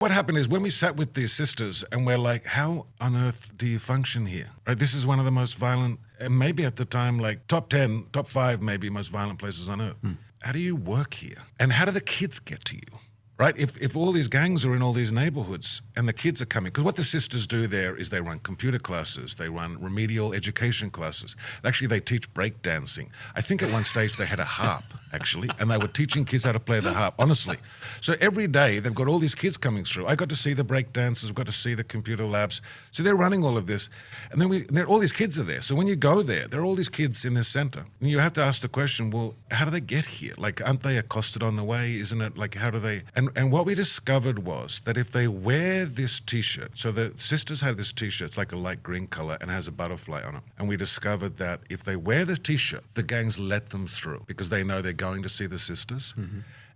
What happened is when we sat with these sisters and we're like, how on earth do you function here? Right? This is one of the most violent, and maybe at the time, like top 10, top 5, maybe most violent places on earth. How do you work here? And how do the kids get to you? Right? If all these gangs are in all these neighborhoods and the kids are coming, because what the sisters do there is they run computer classes, they run remedial education classes. Actually, they teach breakdancing. I think at one stage they had a harp, actually, and they were teaching kids how to play the harp, honestly. So every day they've got all these kids coming through. I got to see the breakdancers, we got to see the computer labs. So they're running all of this. And then all these kids are there. So when you go there are all these kids in this center. And you have to ask the question, well, how do they get here? Like, aren't they accosted on the way? Isn't it like, how do they... And what we discovered was that if they wear this T-shirt, so the sisters had this T-shirt, it's like a light green color and has a butterfly on it. And we discovered that if they wear this T-shirt, the gangs let them through because they know they're going to see the sisters.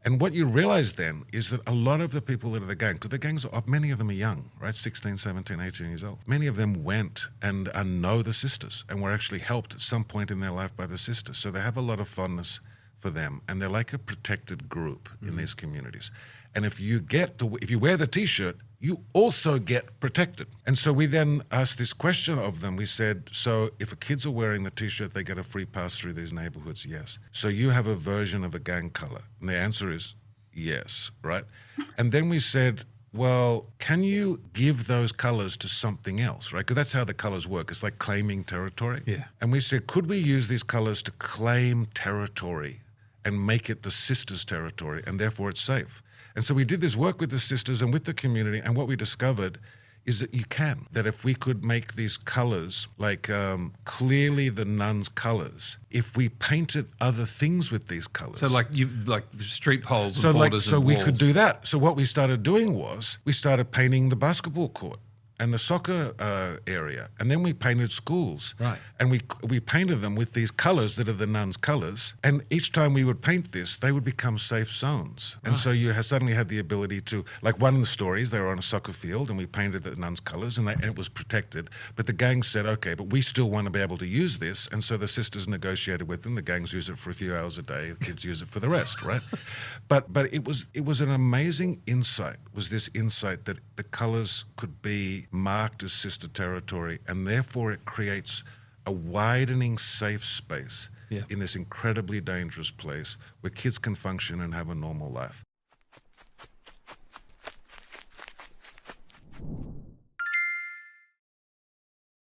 And what you realize then is that a lot of the people that are the gang, because the gangs, many of them are young, right? 16, 17, 18 years old. Many of them went and know the sisters and were actually helped at some point in their life by the sisters. So they have a lot of fondness for them. And they're like a protected group in these communities. And if you wear the T-shirt, you also get protected. And so we then asked this question of them. We said, so if kids are wearing the T-shirt, they get a free pass through these neighborhoods? Yes. So you have a version of a gang color? And the answer is yes, right? And then we said, well, can you give those colors to something else, right? Because that's how the colors work. It's like claiming territory. Yeah. And we said, could we use these colors to claim territory and make it the sisters' territory, and therefore it's safe? And so we did this work with the sisters and with the community, and what we discovered is that you can. That if we could make these colors like clearly the nuns' colors, if we painted other things with these colors. So like street poles and borders and we walls. could do that. So what we started doing was we started painting the basketball court and the soccer area, and then we painted schools. Right. And we painted them with these colors that are the nuns' colors. And each time we would paint this, they would become safe zones. And so you suddenly had the ability to, like one of the stories, they were on a soccer field and we painted the nuns' colors and it was protected. But the gang said, okay, but we still want to be able to use this. And so the sisters negotiated with them. The gangs use it for a few hours a day. The kids use it for the rest, right? But it was an amazing insight, was this insight that the colors could be marked as sister territory, and therefore it creates a widening safe space in this incredibly dangerous place where kids can function and have a normal life.